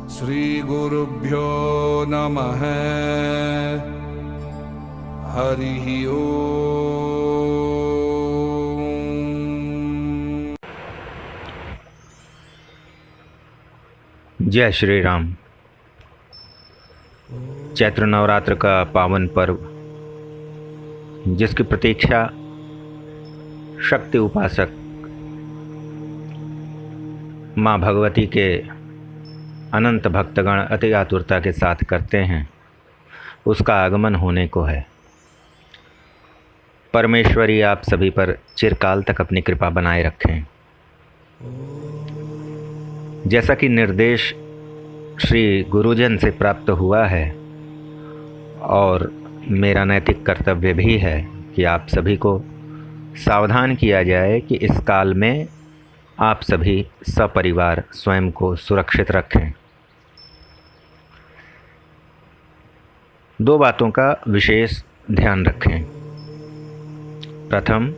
श्रीगुरुभ्यो नमः। हरिः ओम। जय श्री राम। चैत्र नवरात्र का पावन पर्व, जिसकी प्रतीक्षा शक्ति उपासक माँ भगवती के अनंत भक्तगण अति आतुरता के साथ करते हैं, उसका आगमन होने को है। परमेश्वरी आप सभी पर चिरकाल तक अपनी कृपा बनाए रखें। जैसा कि निर्देश श्री गुरुजन से प्राप्त हुआ है और मेरा नैतिक कर्तव्य भी है कि आप सभी को सावधान किया जाए कि इस काल में आप सभी सपरिवार स्वयं को सुरक्षित रखें। दो बातों का विशेष ध्यान रखें। प्रथम,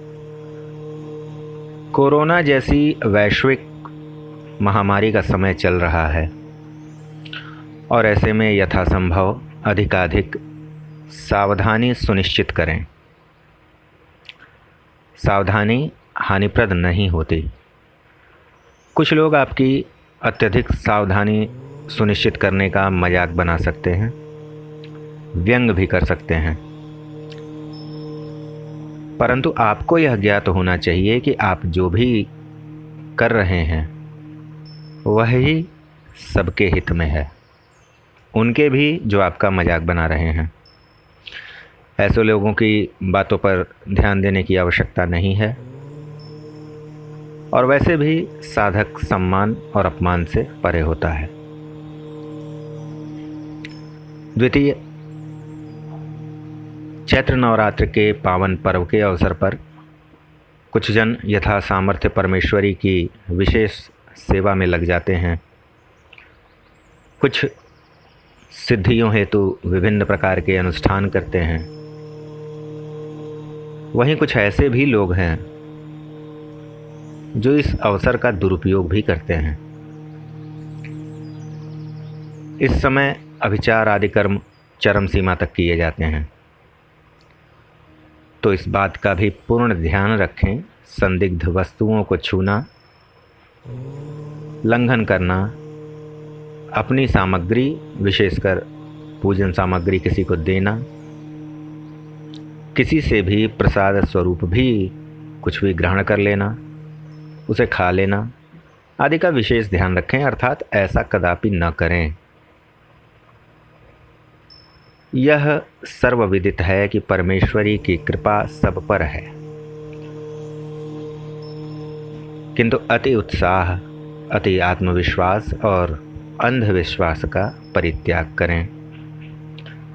कोरोना जैसी वैश्विक महामारी का समय चल रहा है और ऐसे में यथासंभव अधिकाधिक सावधानी सुनिश्चित करें। सावधानी हानिप्रद नहीं होती। कुछ लोग आपकी अत्यधिक सावधानी सुनिश्चित करने का मजाक बना सकते हैं, व्यंग भी कर सकते हैं, परंतु आपको यह ज्ञात होना चाहिए कि आप जो भी कर रहे हैं वही सबके हित में है, उनके भी जो आपका मजाक बना रहे हैं। ऐसे लोगों की बातों पर ध्यान देने की आवश्यकता नहीं है और वैसे भी साधक सम्मान और अपमान से परे होता है। द्वितीय, चैत्र नवरात्र के पावन पर्व के अवसर पर कुछ जन यथा सामर्थ्य परमेश्वरी की विशेष सेवा में लग जाते हैं। कुछ सिद्धियों हेतु विभिन्न प्रकार के अनुष्ठान करते हैं। वहीं कुछ ऐसे भी लोग हैं जो इस अवसर का दुरुपयोग भी करते हैं। इस समय अभिचार आदि कर्म चरम सीमा तक किए जाते हैं, तो इस बात का भी पूर्ण ध्यान रखें। संदिग्ध वस्तुओं को छूना, लंघन करना, अपनी सामग्री विशेषकर पूजन सामग्री किसी को देना, किसी से भी प्रसाद स्वरूप भी कुछ भी ग्रहण कर लेना, उसे खा लेना आदि का विशेष ध्यान रखें, अर्थात ऐसा कदापि न करें। यह सर्वविदित है कि परमेश्वरी की कृपा सब पर है, किंतु अति उत्साह, अति आत्मविश्वास और अंधविश्वास का परित्याग करें।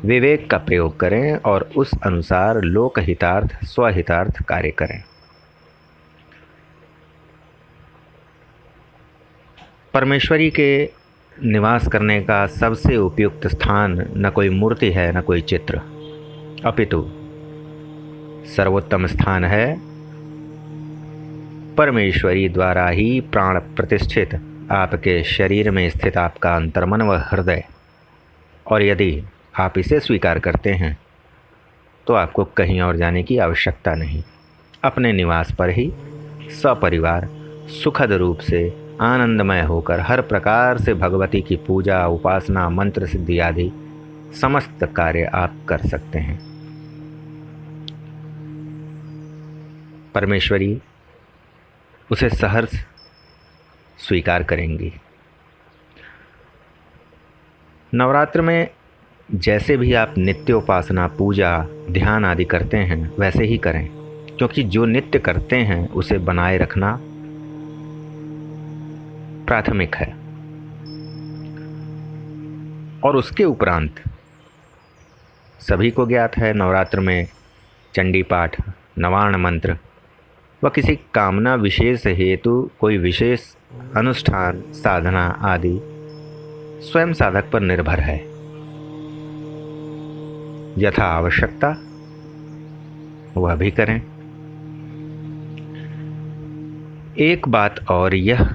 विवेक का प्रयोग करें और उस अनुसार लोकहितार्थ स्वहितार्थ कार्य करें। परमेश्वरी के निवास करने का सबसे उपयुक्त स्थान न कोई मूर्ति है, न कोई चित्र, अपितु सर्वोत्तम स्थान है परमेश्वरी द्वारा ही प्राण प्रतिष्ठित आपके शरीर में स्थित आपका अंतर्मन व हृदय। और यदि आप इसे स्वीकार करते हैं तो आपको कहीं और जाने की आवश्यकता नहीं। अपने निवास पर ही सपरिवार सुखद रूप से आनंदमय होकर हर प्रकार से भगवती की पूजा, उपासना, मंत्र सिद्धि आदि समस्त कार्य आप कर सकते हैं। परमेश्वरी उसे सहर्ष स्वीकार करेंगी। नवरात्र में जैसे भी आप नित्योपासना, पूजा, ध्यान आदि करते हैं वैसे ही करें, क्योंकि जो नित्य करते हैं उसे बनाए रखना प्राथमिक है। और उसके उपरांत सभी को ज्ञात है, नवरात्र में चंडी पाठ, नवार्ण मंत्र व किसी कामना विशेष हेतु कोई विशेष अनुष्ठान, साधना आदि स्वयं साधक पर निर्भर है। यथा आवश्यकता वह भी करें। एक बात और यह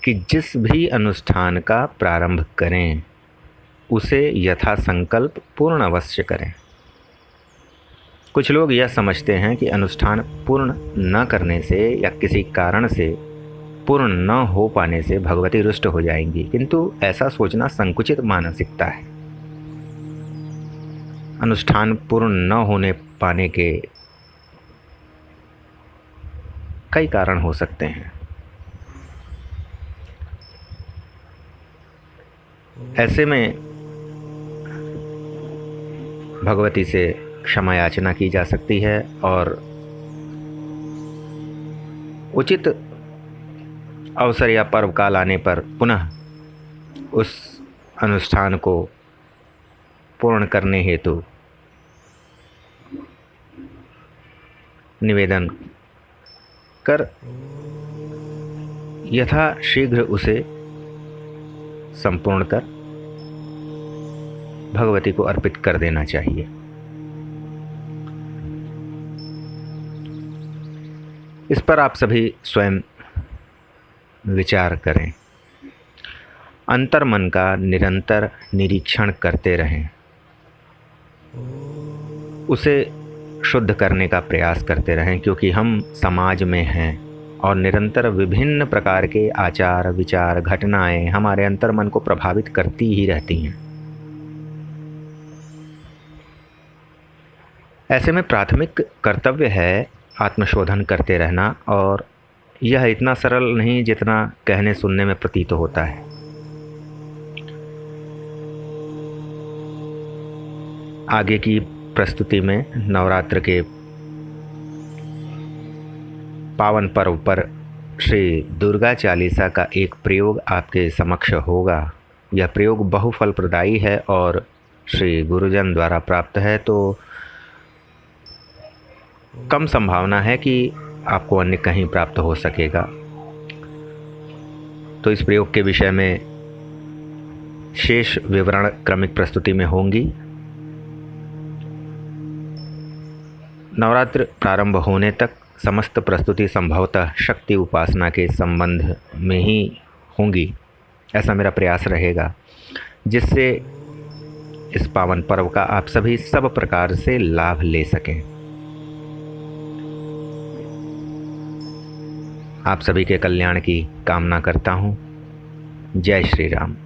कि जिस भी अनुष्ठान का प्रारंभ करें उसे यथा संकल्प पूर्ण अवश्य करें। कुछ लोग यह समझते हैं कि अनुष्ठान पूर्ण न करने से या किसी कारण से पूर्ण न हो पाने से भगवती रुष्ट हो जाएंगी, किंतु ऐसा सोचना संकुचित मानसिकता है। अनुष्ठान पूर्ण न होने पाने के कई कारण हो सकते हैं। ऐसे में भगवती से क्षमा याचना की जा सकती है और उचित अवसर या पर्व काल आने पर पुनः उस अनुष्ठान को पूर्ण करने हेतु निवेदन कर यथा शीघ्र उसे संपूर्ण कर भगवती को अर्पित कर देना चाहिए। इस पर आप सभी स्वयं विचार करें। अंतर्मन का निरंतर निरीक्षण करते रहें, उसे शुद्ध करने का प्रयास करते रहें, क्योंकि हम समाज में हैं और निरंतर विभिन्न प्रकार के आचार विचार घटनाएं हमारे अंतर्मन को प्रभावित करती ही रहती हैं। ऐसे में प्राथमिक कर्तव्य है आत्मशोधन करते रहना, और यह इतना सरल नहीं जितना कहने सुनने में प्रतीत होता है। आगे की प्रस्तुति में नवरात्र के पावन पर्व पर श्री दुर्गा चालीसा का एक प्रयोग आपके समक्ष होगा। यह प्रयोग बहुफल प्रदायी है और श्री गुरुजन द्वारा प्राप्त है, तो कम संभावना है कि आपको अन्य कहीं प्राप्त हो सकेगा। तो इस प्रयोग के विषय में शेष विवरण क्रमिक प्रस्तुति में होंगी। नवरात्र प्रारंभ होने तक समस्त प्रस्तुति संभवतः शक्ति उपासना के संबंध में ही होंगी, ऐसा मेरा प्रयास रहेगा, जिससे इस पावन पर्व का आप सभी सब प्रकार से लाभ ले सकें। आप सभी के कल्याण की कामना करता हूँ। जय श्री राम।